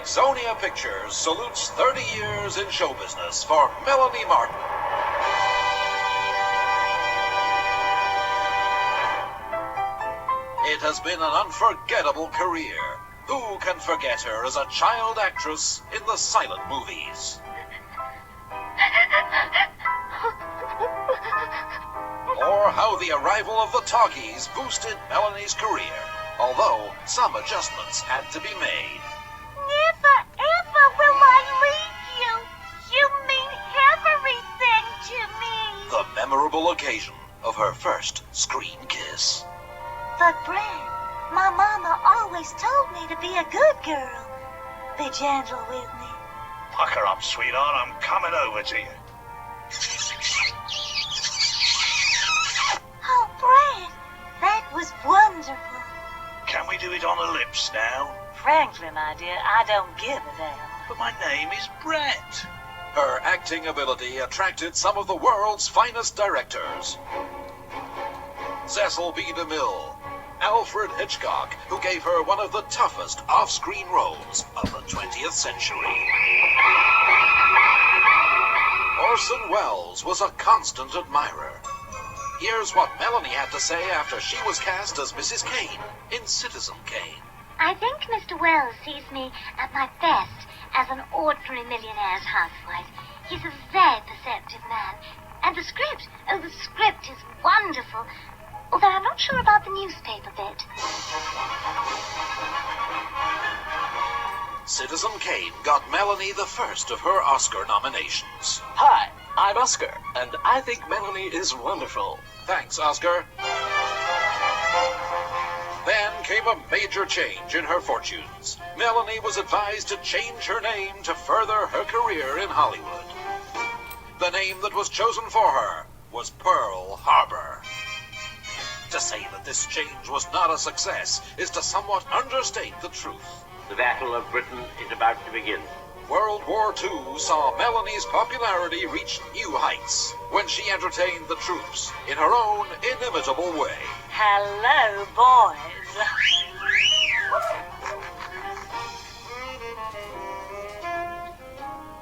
Ixonia Pictures salutes 30 years in show business for Melanie Martin. It has been an unforgettable career. Who can forget her as a child actress in the silent movies? Or how the arrival of the talkies boosted Melanie's career, although some adjustments had to be made. Never, ever will I leave you. You mean everything to me. The memorable occasion of her first screen kiss. But, Brad, my mama always told me to be a good girl. Be gentle with me. Pucker up, sweetheart. I'm coming over to you. Oh, Brad, that was wonderful. Can we do it on the lips now? Frankly, my dear, I don't give a damn. But my name is Brett. Her acting ability attracted some of the world's finest directors. Cecil B. DeMille, Alfred Hitchcock, who gave her one of the toughest off-screen roles of the 20th century. Orson Welles was a constant admirer. Here's what Melanie had to say after she was cast as Mrs. Kane in Citizen Kane. I think Mr. Wells sees me at my best as an ordinary millionaire's housewife. He's a very perceptive man. And the script is wonderful. Although I'm not sure about the newspaper bit. Citizen Kane got Melanie the first of her Oscar nominations. Hi, I'm Oscar, and I think Melanie is wonderful. Thanks, Oscar. Then came a major change in her fortunes. Melanie was advised to change her name to further her career in Hollywood. The name that was chosen for her was Pearl Harbor. To say that this change was not a success is to somewhat understate the truth. The Battle of Britain is about to begin. World War II saw Melanie's popularity reach new heights when she entertained the troops in her own inimitable way. Hello, boys.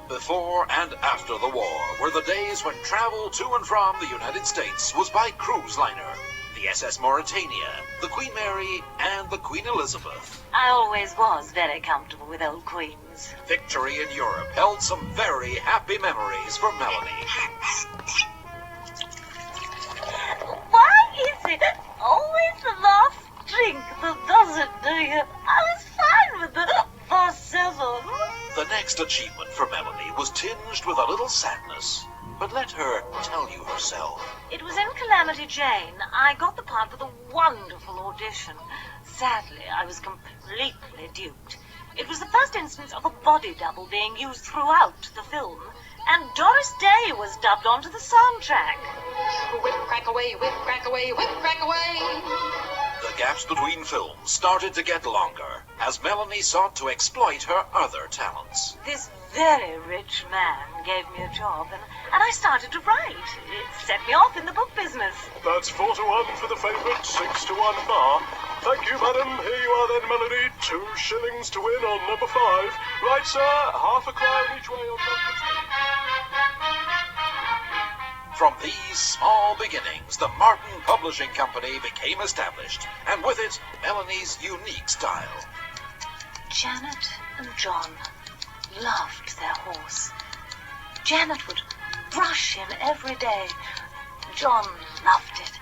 Before and after the war were the days when travel to and from the United States was by cruise liner. The SS Mauritania, the Queen Mary, and the Queen Elizabeth. I always was very comfortable with old queens. Victory in Europe held some very happy memories for Melanie. Why is it always the last drink that does it, do you? I was fine with the first seven. The next achievement for Melanie was tinged with a little sadness. But let her tell you herself. It was in Calamity Jane. I got the part with a wonderful audition. Sadly, I was completely duped. It was the first instance of a body double being used throughout the film. And Doris Day was dubbed onto the soundtrack. Whip, crack away, whip, crack away, whip, crack away. The gaps between films started to get longer as Melanie sought to exploit her other talents. This very rich man gave me a job, and I started to write. It set me off in the book business. That's 4-1 for the favourite, 6-1 bar. Thank you, madam. Here you are then, Melanie. 2 shillings to win on number 5. Right, sir. Half a crown each way on number 2. From these small beginnings, the Martin Publishing Company became established, and with it, Melanie's unique style. Janet and John loved their horse. Janet would brush him every day. John loved it.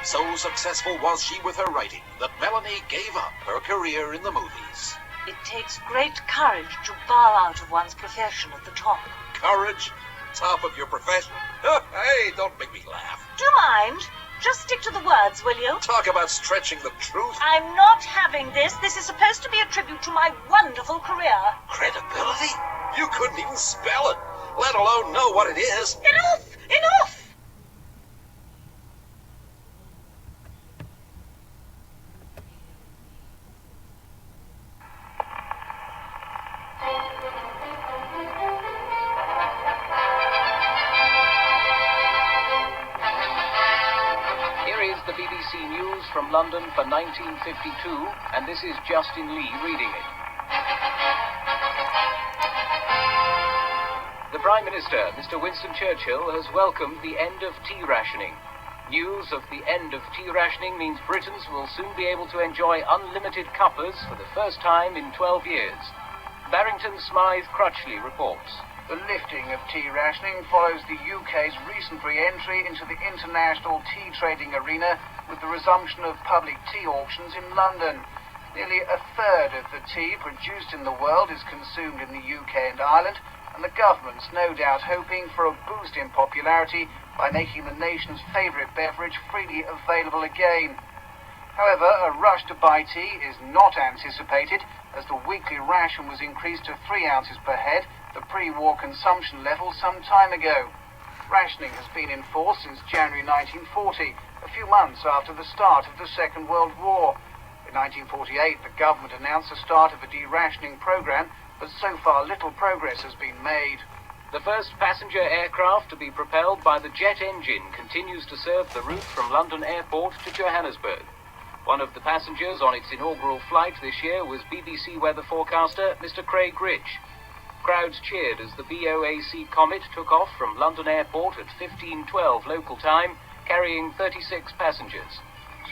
So successful was she with her writing that Melanie gave up her career in the movies. It takes great courage to bow out of one's profession at the top. Courage? Top of your profession? Hey, don't make me laugh. Do you mind? Just stick to the words, will you? Talk about stretching the truth. I'm not having this. This is supposed to be a tribute to my wonderful career. Credibility? You couldn't even spell it, let alone know what it is. Enough! Enough! Here is the BBC BBC News from London for 1952, and this is Justin Lee reading it. The Prime Minister, Mr. Winston Churchill, has welcomed the end of tea rationing. News of the end of tea rationing means Britons will soon be able to enjoy unlimited cuppers for the first time in 12 years. Barrington Smythe Crutchley reports. The lifting of tea rationing follows the UK's recent re-entry into the international tea trading arena with the resumption of public tea auctions in London. Nearly a third of the tea produced in the world is consumed in the UK and Ireland, and the government's no doubt hoping for a boost in popularity by making the nation's favourite beverage freely available again. However, a rush to buy tea is not anticipated, as the weekly ration was increased to 3 ounces per head, the pre-war consumption level some time ago. Rationing has been in force since January 1940, a few months after the start of the Second World War. In 1948, the government announced the start of a de-rationing programme, but so far little progress has been made. The first passenger aircraft to be propelled by the jet engine continues to serve the route from London Airport to Johannesburg. One of the passengers on its inaugural flight this year was BBC weather forecaster Mr. Craig Rich. Crowds cheered as the BOAC Comet took off from London Airport at 15:12 local time, carrying 36 passengers.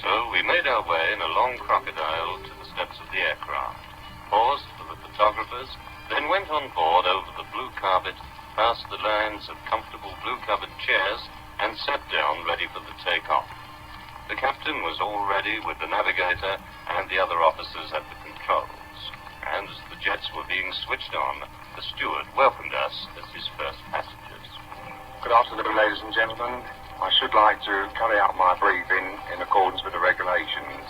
So we made our way in a long crocodile to the steps of the aircraft, paused for the photographers, then went on board over the blue carpet, past the lines of comfortable blue-covered chairs, and sat down ready for the take-off. The captain was all ready with the navigator and the other officers at the controls. And as the jets were being switched on, the steward welcomed us as his first passengers. Good afternoon, ladies and gentlemen. I should like to carry out my briefing in accordance with the regulations.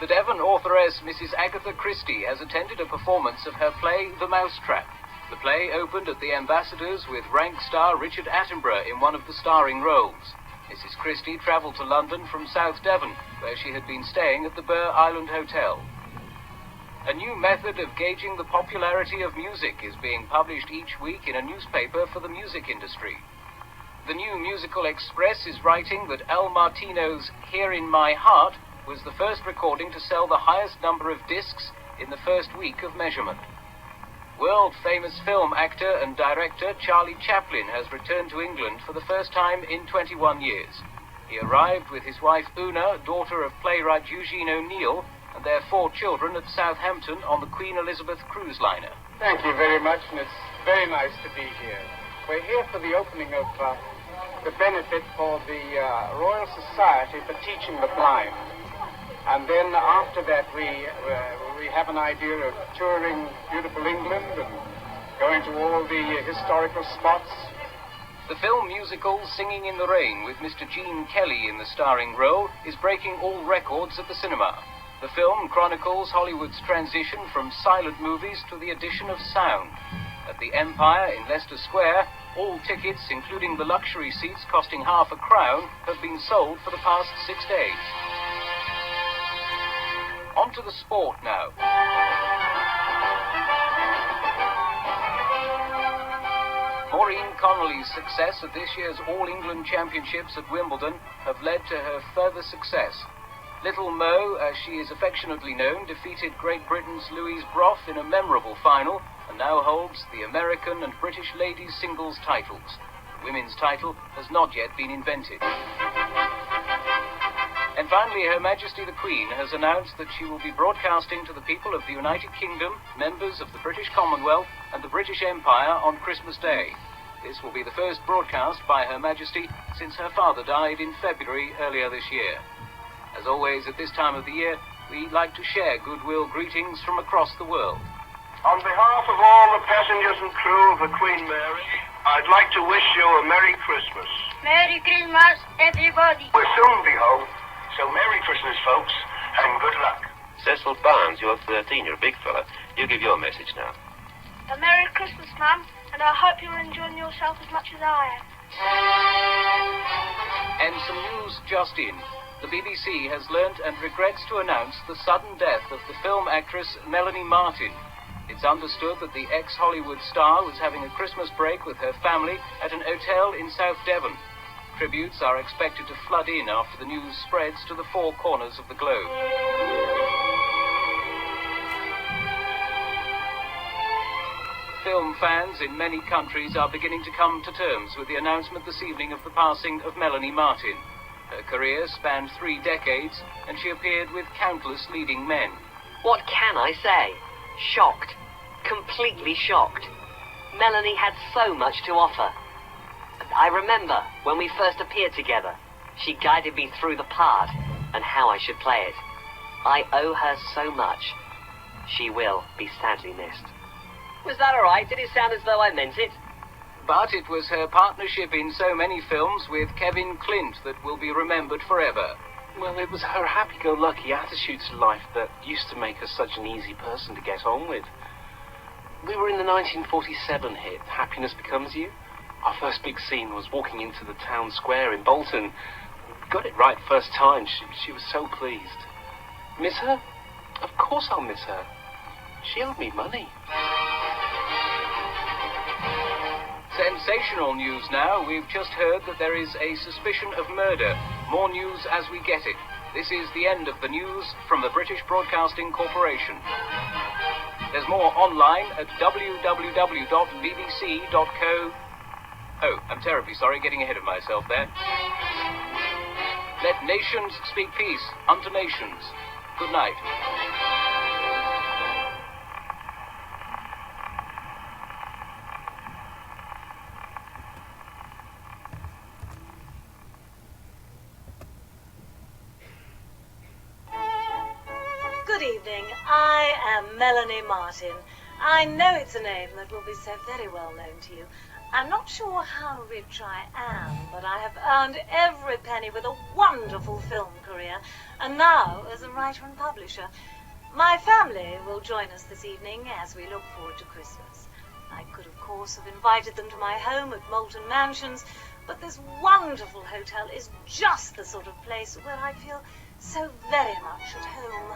The Devon authoress Mrs. Agatha Christie has attended a performance of her play The Mousetrap. The play opened at the Ambassadors with rank star Richard Attenborough in one of the starring roles. Mrs. Christie travelled to London from South Devon, where she had been staying at the Burr Island Hotel. A new method of gauging the popularity of music is being published each week in a newspaper for the music industry. The New Musical Express is writing that Al Martino's Here in My Heart was the first recording to sell the highest number of discs in the first week of measurement. World-famous film actor and director Charlie Chaplin has returned to England for the first time in 21 years. He arrived with his wife Una, daughter of playwright Eugene O'Neill, and their 4 children at Southampton on the Queen Elizabeth cruise liner. Thank you very much, and it's very nice to be here. We're here for the opening of the benefit for the Royal Society for Teaching the Blind. And then after that, we have an idea of touring beautiful England and going to all the historical spots. The film musical Singing in the Rain with Mr. Gene Kelly in the starring role is breaking all records at the cinema. The film chronicles Hollywood's transition from silent movies to the addition of sound. At the Empire in Leicester Square, all tickets, including the luxury seats costing £half a crown, have been sold for the past 6 days. On to the sport now. Maureen Connolly's success at this year's All England Championships at Wimbledon have led to her further success. Little Mo, as she is affectionately known, defeated Great Britain's Louise Brough in a memorable final and now holds the American and British ladies singles titles. The women's title has not yet been invented. And finally, Her Majesty the Queen has announced that she will be broadcasting to the people of the United Kingdom, members of the British Commonwealth and the British Empire on Christmas Day. This will be the first broadcast by Her Majesty since her father died in February earlier this year. As always at this time of the year, we like to share goodwill greetings from across the world. On behalf of all the passengers and crew of the Queen Mary, I'd like to wish you a Merry Christmas. Merry Christmas, everybody. We'll soon be home. So Merry Christmas, folks, and good luck. Cecil Barnes, you're 13, you're a big fella. You give your message now. A Merry Christmas, Mum, and I hope you're enjoying yourself as much as I am. And some news just in. The BBC has learnt and regrets to announce the sudden death of the film actress Melanie Martin. It's understood that the ex-Hollywood star was having a Christmas break with her family at an hotel in South Devon. Tributes are expected to flood in after the news spreads to the four corners of the globe. Film fans in many countries are beginning to come to terms with the announcement this evening of the passing of Melanie Martin. Her career spanned 3 decades, and she appeared with countless leading men. What can I say? Shocked. Completely shocked. Melanie had so much to offer. I remember when we first appeared together, she guided me through the part and how I should play it. I owe her so much. She will be sadly missed. Was that all right? Did it sound as though I meant it? But it was her partnership in so many films with Kevin Clint that will be remembered forever. Well, it was her happy-go-lucky attitude to life that used to make her such an easy person to get on with. We were in the 1947 hit, Happiness Becomes You. Our first big scene was walking into the town square in Bolton. We got it right first time. She was so pleased. Miss her? Of course I'll miss her. She owed me money. Sensational news now. We've just heard that there is a suspicion of murder. More news as we get it. This is the end of the news from the British Broadcasting Corporation. There's more online at www.bbc.co. Oh, I'm terribly sorry, getting ahead of myself there. Let nations speak peace unto nations. Good night. Good evening. I am Melanie Martin. I know it's a name that will be so very well known to you. I'm not sure how rich I am, but I have earned every penny with a wonderful film career, and now as a writer and publisher. My family will join us this evening as we look forward to Christmas. I could, of course, have invited them to my home at Moulton Mansions, but this wonderful hotel is just the sort of place where I feel so very much at home.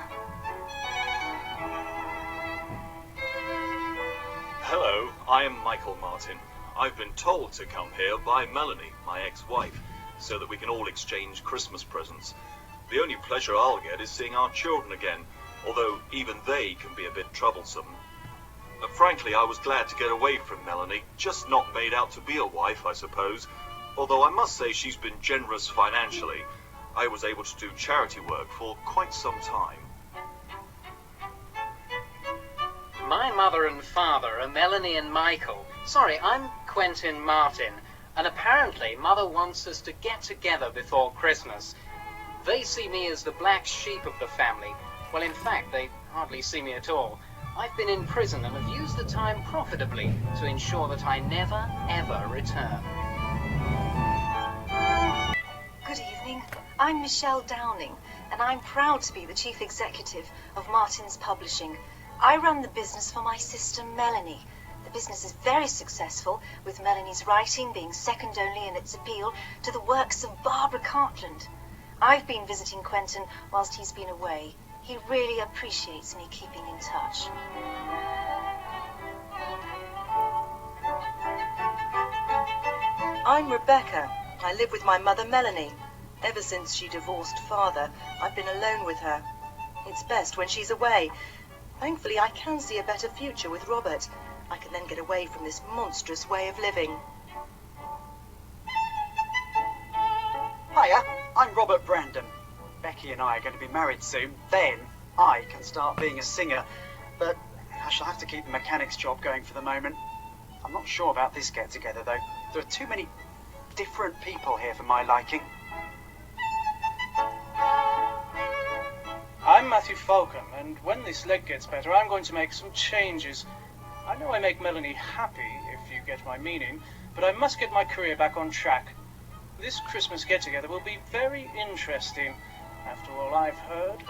Hello, I am Michael Martin. I've been told to come here by Melanie, my ex-wife, so that we can all exchange Christmas presents. The only pleasure I'll get is seeing our children again, although even they can be a bit troublesome. Frankly, I was glad to get away from Melanie, just not made out to be a wife, I suppose, although I must say she's been generous financially. I was able to do charity work for quite some time. My mother and father are Melanie and Michael. Sorry, I'm Quentin Martin, and apparently Mother wants us to get together before Christmas. They see me as the black sheep of the family. Well, in fact, they hardly see me at all. I've been in prison and have used the time profitably to ensure that I never, ever return. Good evening. I'm Michelle Downing, and I'm proud to be the Chief Executive of Martin's Publishing. I run the business for my sister Melanie. The business is very successful, with Melanie's writing being second only in its appeal to the works of Barbara Cartland. I've been visiting Quentin whilst he's been away. He really appreciates me keeping in touch. I'm Rebecca. I live with my mother Melanie. Ever since she divorced father, I've been alone with her. It's best when she's away. Thankfully, I can see a better future with Robert. I can then get away from this monstrous way of living. Hiya, I'm Robert Brandon. Becky and I are going to be married soon. Then I can start being a singer. But I shall have to keep the mechanic's job going for the moment. I'm not sure about this get-together, though. There are too many different people here for my liking. I'm Matthew Falcon, and when this leg gets better, I'm going to make some changes. I know I make Melanie happy, if you get my meaning, but I must get my career back on track. This Christmas get-together will be very interesting, after all I've heard.